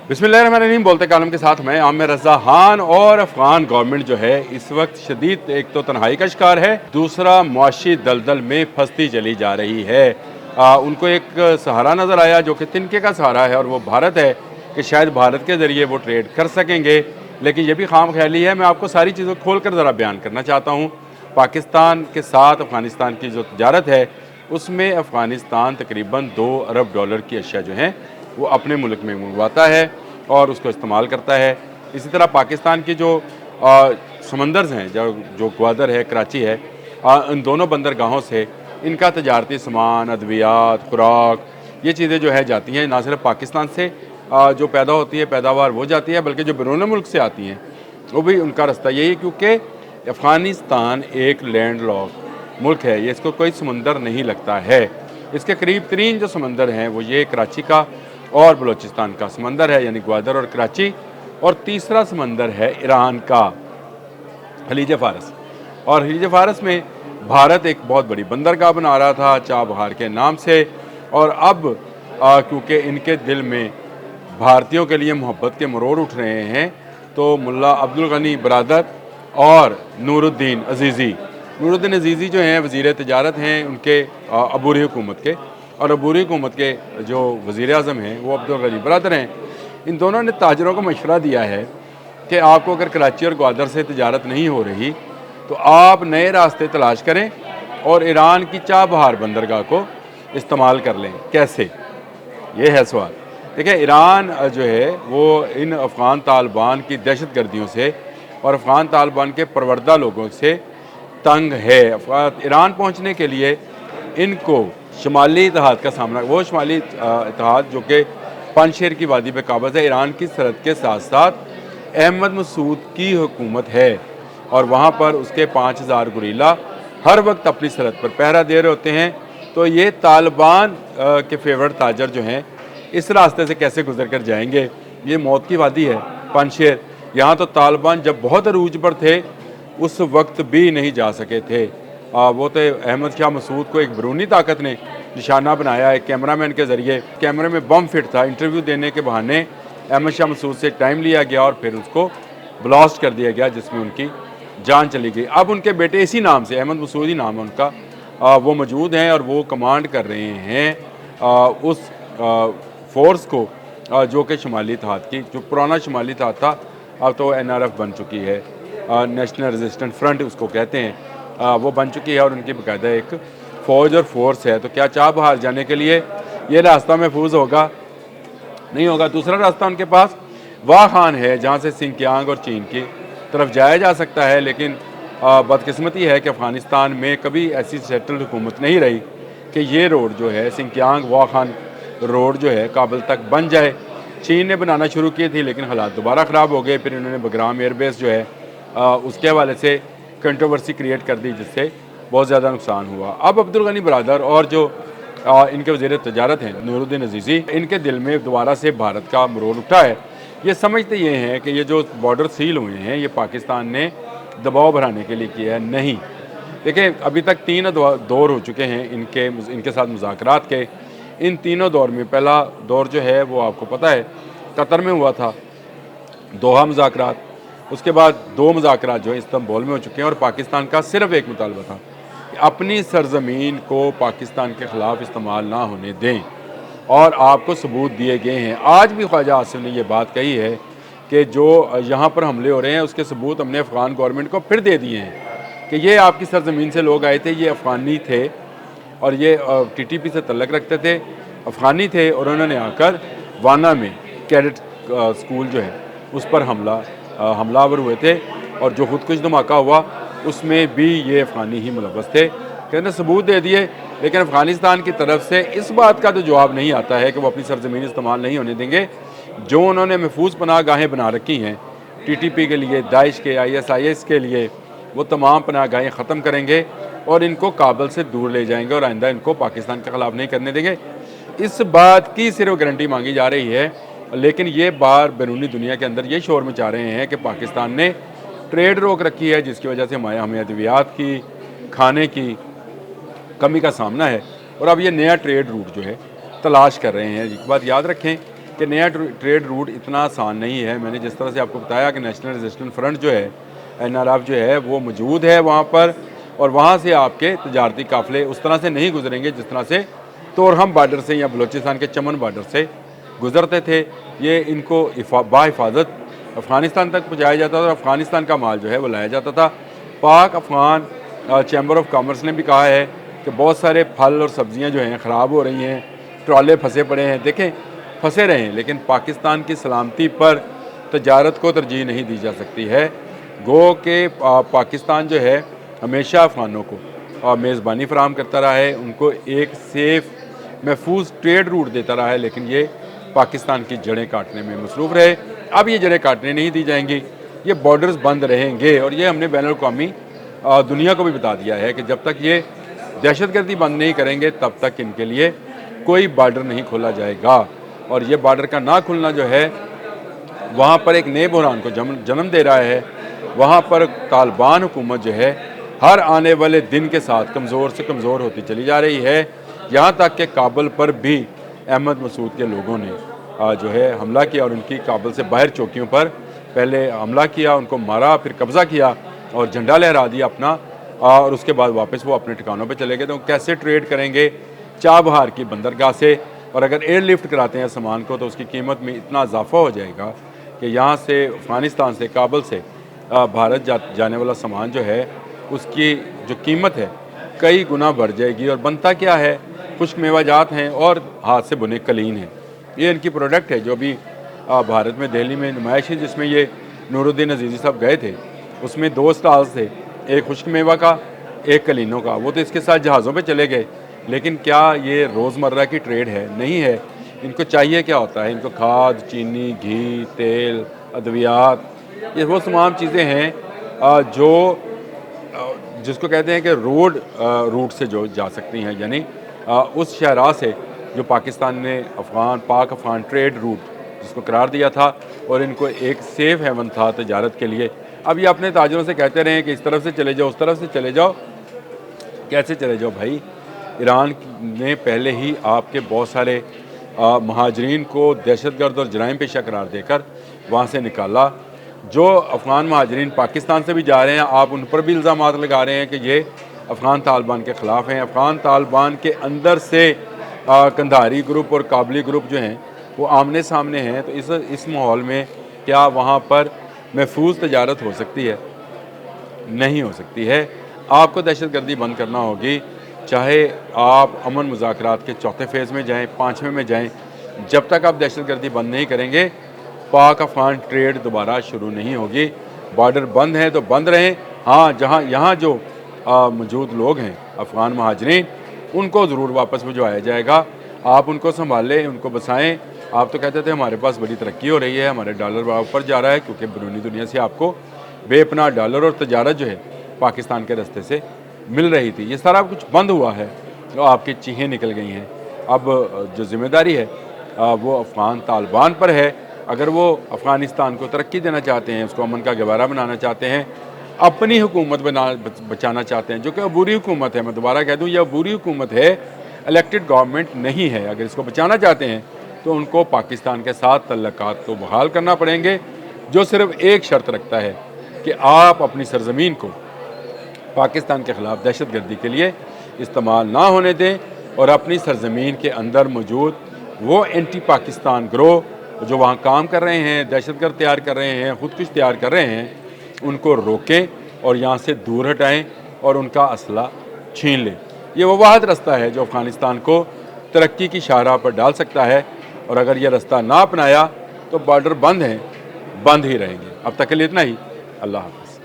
बिस्मिल्लाहिर्रहमानिर्रहीम। बोलते कालम के साथ मैं आमिर रज़ा खान। और अफ़गान गवर्नमेंट जो है इस वक्त शदीद एक तो तन्हाई का शिकार है, दूसरा मुआशी दलदल में फंसती चली जा रही है। उनको एक सहारा नज़र आया जो कि तिनके का सहारा है, और वो भारत है कि शायद भारत के ज़रिए वो ट्रेड कर सकेंगे। लेकिन ये भी खाम ख्याली है। मैं आपको सारी चीज़ों खोल कर ज़रा बयान करना चाहता हूँ। पाकिस्तान के साथ अफ़गानिस्तान की जो तजारत है उसमें अफ़गानिस्तान तकरीबन $2 अरब की अशिया जो हैं वो अपने मुल्क में मंगवाता है और उसको इस्तेमाल करता है। इसी तरह पाकिस्तान की जो समंदर्स हैं, जो ग्वादर है, कराची है, इन दोनों बंदरगाहों से इनका तजारती सामान, अद्वियात, खुराक, ये चीज़ें जो है जाती हैं। ना सिर्फ पाकिस्तान से जो पैदा होती है पैदावार वो जाती है, बल्कि जो बैरून मुल्क से आती हैं वो भी उनका रास्ता यही है, क्योंकि अफ़गानिस्तान एक लैंड लॉक मुल्क है। ये इसको कोई समंदर नहीं लगता है। इसके करीब तरीन जो समंदर हैं वो ये कराची का और बलूचिस्तान का समंदर है, यानी ग्वादर और कराची। और तीसरा समंदर है ईरान का खलीज फ़ारस। और खलीज फ़ारस में भारत एक बहुत बड़ी बंदरगाह बना रहा था चाबहार के नाम से। और अब क्योंकि इनके दिल में भारतीयों के लिए मोहब्बत के मरोड़ उठ रहे हैं, तो मुल्ला अब्दुल गनी बरादर और नूरुद्दीन अज़ीज़ी जो हैं वज़ीर तिजारत हैं उनके अबूरी हुकूमत के, और अबूरी हुकूमत के जो वज़ीर आज़म हैं वो अब्दुल गनी बरादर हैं। इन दोनों ने ताजरों को मशवरा दिया है कि आपको अगर कराची और ग्वादर से तिजारत नहीं हो रही तो आप नए रास्ते तलाश करें और ईरान की चाबहार बंदरगाह को इस्तेमाल कर लें। कैसे, ये है सवाल। देखिए, ईरान जो है वो इन अफ़गान तालिबान की दहशत गर्दियों से और अफ़गान तालिबान के परवरदा लोगों से तंग है। ईरान पहुँचने के लिए इनको शुमाली इत्तेहाद का सामना, वो शुमाली इत्तेहाद जो कि पंजशेर की वादी पे काबज़ है, ईरान की सरहद के साथ साथ अहमद मसूद की हुकूमत है, और वहाँ पर उसके 5000 गुरीला हर वक्त अपनी सरहद पर पहरा दे रहे होते हैं। तो ये तालिबान के फेवरेट ताजर जो हैं इस रास्ते से कैसे गुजर कर जाएंगे? ये मौत की वादी है पंजशेर। यहाँ तो तालिबान जब बहुत अरूज पर थे उस वक्त भी नहीं जा सके थे। वो तो अहमद शाह मसूद को एक बैरूनी ताकत ने निशाना बनाया। एक कैमरामैन के ज़रिए, कैमरे में बम फिट था, इंटरव्यू देने के बहाने अहमद शाह मसूद से टाइम लिया गया और फिर उसको ब्लास्ट कर दिया गया, जिसमें उनकी जान चली गई। अब उनके बेटे इसी नाम से, अहमद मसूद ही नाम है उनका, वो मौजूद हैं और वो कमांड कर रहे हैं उस फोर्स को जो कि शुमाली इत्तेहाद की, जो पुराना शुमाली इत्तेहाद था अब तो NRF बन चुकी है, नेशनल रेजिस्टेंट फ्रंट उसको कहते हैं, वो बन चुकी है और उनकी बाकायदा एक फ़ौज और फोर्स है। तो क्या चाबहार जाने के लिए ये रास्ता महफूज होगा? नहीं होगा। दूसरा रास्ता उनके पास वाह खान है, जहाँ से सिंकियांग और चीन की तरफ जाया जा सकता है। लेकिन बदकिस्मती है कि अफ़गानिस्तान में कभी ऐसी सेटल्ड हुकूमत नहीं रही कि ये रोड जो है सिंकियांग वाह खान रोड जो है काबुल तक बन जाए। चीन ने बनाना शुरू की थी लेकिन हालात दोबारा ख़राब हो गए। फिर इन्होंने बग्राम एयरबेस जो है उसके हवाले से कंट्रोवर्सी क्रिएट कर दी, जिससे बहुत ज़्यादा नुकसान हुआ। अब अब्दुल गनी बरादर और जो इनके वज़ीर तिजारत हैं नूरुद्दीन अज़ीज़ी, इनके दिल में दोबारा से भारत का मरोड़ उठा है। ये समझते ये हैं कि ये जो बॉर्डर सील हुए हैं ये पाकिस्तान ने दबाव बढ़ाने के लिए किया है। नहीं, देखिए, अभी तक 3 दौर हो चुके हैं इनके साथ मुज़ाकरात के। इन तीनों दौर में पहला दौर जो है वो आपको पता है कतर में हुआ था, दोहा मुज़ाकरात। उसके बाद 2 मुज़ाकरात जो है इस्तांबुल में हो चुके हैं, और पाकिस्तान का सिर्फ एक मुतालबा था कि अपनी सरज़मीन को पाकिस्तान के ख़िलाफ़ इस्तेमाल ना होने दें, और आपको सबूत दिए गए हैं। आज भी ख्वाजा आसिफ ने यह बात कही है कि जो यहाँ पर हमले हो रहे हैं उसके सबूत हमने अफ़गान गवर्नमेंट को फिर दे दिए हैं कि ये आपकी सरज़मीन से लोग आए थे, ये अफ़गानी थे और ये TTP से तल्लक रखते थे, अफ़गानी थे, और उन्होंने आकर वाना में कैडेट स्कूल जो है उस पर हमलावर हुए थे, और जो खुदकुश धमाका हुआ उसमें भी ये अफ़गानी ही मुलव्वस थे। कहने सबूत दे दिए, लेकिन अफ़गानिस्तान की तरफ से इस बात का तो जवाब नहीं आता है कि वो अपनी सरज़मीन इस्तेमाल नहीं होने देंगे। जो उन्होंने महफूज पनाह गाहें बना रखी हैं TTP के लिए, दाइश के, ISIS के लिए, वो तमाम पनाह गाहें ख़त्म करेंगे और इनको काबुल से दूर ले जाएंगे और आइंदा इनको पाकिस्तान के ख़िलाफ़ नहीं करने देंगे। इस बात की सिर्फ गारंटी मांगी जा रही है, लेकिन ये बार बैरूनी दुनिया के अंदर ये शोर मचा रहे हैं कि पाकिस्तान ने ट्रेड रोक रखी है, जिसकी वजह से हमें अद्वियात की, खाने की कमी का सामना है, और अब ये नया ट्रेड रूट जो है तलाश कर रहे हैं। एक बात याद रखें कि नया ट्रेड रूट इतना आसान नहीं है। मैंने जिस तरह से आपको बताया कि नेशनल रेजिस्टेंस फ्रंट जो है, NRF जो है, वो मौजूद है वहाँ पर, और वहाँ से आपके तजारती काफ़िले उस तरह से नहीं गुजरेंगे जिस तरह से तोरहम बार्डर से या बलूचिस्तान के चमन बार्डर से गुजरते थे। ये इनको बाहिफाजत अफ़गानिस्तान तक पहुँचाया जाता था और अफ़गानिस्तान का माल जो है वो लाया जाता था। पाक अफ़गान चैम्बर ऑफ कॉमर्स ने भी कहा है कि बहुत सारे फल और सब्ज़ियाँ जो हैं ख़राब हो रही हैं, ट्रॉले फंसे पड़े हैं। देखें, फंसे रहें, लेकिन पाकिस्तान की सलामती पर तजारत को तरजीह नहीं दी जा सकती है। गो के पाकिस्तान जो है हमेशा अफ़गानों को मेज़बानी फराहम करता रहा है, उनको एक सेफ़ महफूज ट्रेड रूट देता रहा है, लेकिन ये पाकिस्तान की जड़ें काटने में मसरूफ़ रहे। अब ये जड़ें काटने नहीं दी जाएंगी, ये बॉर्डर्स बंद रहेंगे। और ये हमने बैनुल-अक़वामी दुनिया को भी बता दिया है कि जब तक ये दहशतगर्दी बंद नहीं करेंगे तब तक इनके लिए कोई बॉर्डर नहीं खोला जाएगा। और ये बॉर्डर का ना खुलना जो है वहाँ पर एक नए बहरान को जन्म दे रहा है। वहाँ पर तालिबान हुकूमत जो है हर आने वाले दिन के साथ कमज़ोर से कमज़ोर होती चली जा रही है। यहाँ तक कि काबुल पर भी अहमद मसूद के लोगों ने जो है हमला किया और उनकी काबुल से बाहर चौकियों पर पहले हमला किया, उनको मारा, फिर कब्ज़ा किया और झंडा लहरा दिया अपना, और उसके बाद वापस वो अपने ठिकानों पे चले गए। तो कैसे ट्रेड करेंगे चाबहार की बंदरगाह से, और अगर एयरलिफ्ट कराते हैं सामान को तो उसकी कीमत में इतना इजाफा हो जाएगा कि यहाँ से अफ़गानिस्तान से काबुल से भारत जाने वाला सामान जो है उसकी जो कीमत है कई गुना बढ़ जाएगी। और बनता क्या है, खुश्क मेवाजात हैं और हाथ से बुने कलीन हैं। ये इनकी प्रोडक्ट है जो अभी भारत में दिल्ली में नुमाइश है जिसमें ये नूरुद्दीन अजीज़ी साहब गए थे, उसमें 2 स्टॉल्स थे, एक खुश्क मेवा का, एक कलीनों का। वो तो इसके साथ जहाज़ों पे चले गए, लेकिन क्या ये रोज़मर्रा की ट्रेड है? नहीं है। इनको चाहिए क्या होता है? इनको खाद, चीनी, घी, तेल, अद्वियात, ये वो तमाम चीज़ें हैं जो जिसको कहते हैं कि रोड रूट से जो जा सकती हैं, यानी उस शहरा से जो पाकिस्तान ने पाक अफ़गान ट्रेड रूट जिसको करार दिया था और इनको एक सेफ़ हेवन था तजारत के लिए। अब ये अपने ताजरों से कहते रहे कि इस तरफ से चले जाओ, उस तरफ से चले जाओ। कैसे चले जाओ भाई? ईरान ने पहले ही आपके बहुत सारे महाजरीन को दहशतगर्द और जराइम पेशा करार देकर वहाँ से निकाला। जो अफ़गान महाजरीन पाकिस्तान से भी जा रहे हैं, आप उन पर भी इल्ज़ामात लगा रहे हैं कि ये अफ़गान तालिबान के ख़िलाफ़ हैं। अफ़गान तालिबान के अंदर से कंधारी ग्रुप और काबली ग्रुप जो हैं वो आमने सामने हैं। तो इस माहौल में क्या वहाँ पर महफूज तजारत हो सकती है? नहीं हो सकती है। आपको दहशतगर्दी बंद करना होगी, चाहे आप अमन मुज़ाकरात के 4थे फेज़ में जाएँ, 5वें में जाएँ, जब तक आप दहशतगर्दी बंद नहीं करेंगे पाक अफ़गान ट्रेड दोबारा शुरू नहीं होगी। बॉर्डर बंद है तो बंद रहें। हाँ, जहाँ यहाँ जो मौजूद लोग हैं अफ़गान महाजरीन, उनको ज़रूर वापस भिजवाया जाएगा। आप उनको संभालें, उनको बसाएँ। आप तो कहते थे हमारे पास बड़ी तरक्की हो रही है, हमारे डॉलर ऊपर जा रहा है, क्योंकि बैरूनी दुनिया से आपको बेपनाह डॉलर और तजारत जो है पाकिस्तान के रास्ते से मिल रही थी। ये सारा कुछ बंद हुआ है, तो आपकी चीखें निकल गई हैं। अब जो ज़िम्मेदारी है वो अफ़गान तालिबान पर है। अगर वो अफ़गानिस्तान को तरक्की देना चाहते हैं, उसको अमन का गवारा बनाना चाहते हैं, अपनी हुकूमत बचाना चाहते हैं, जो कि अबूरी हुकूमत है, मैं दोबारा कह दूँ, यह अबूरी हुकूमत है, इलेक्टेड गवर्नमेंट नहीं है। अगर इसको बचाना चाहते हैं तो उनको पाकिस्तान के साथ तल्लुकात को बहाल करना पड़ेंगे, जो सिर्फ़ एक शर्त रखता है कि आप अपनी सरज़मीन को पाकिस्तान के ख़िलाफ़ दहशतगर्दी के लिए इस्तेमाल ना होने दें, और अपनी सरज़मीन के अंदर मौजूद वो एंटी पाकिस्तान ग्रोह जो वहाँ काम कर रहे हैं, दहशतगर्द तैयार कर रहे हैं, खुदकुश तैयार कर रहे हैं, उनको रोकें और यहाँ से दूर हटाएं और उनका असला छीन लें। ये वो वाहिद रास्ता है जो अफ़गानिस्तान को तरक्की की शाहराह पर डाल सकता है, और अगर ये रास्ता ना अपनाया तो बॉर्डर बंद हैं, बंद ही रहेंगे। अब तक के लिए इतना ही। अल्लाह हाफ़िज़।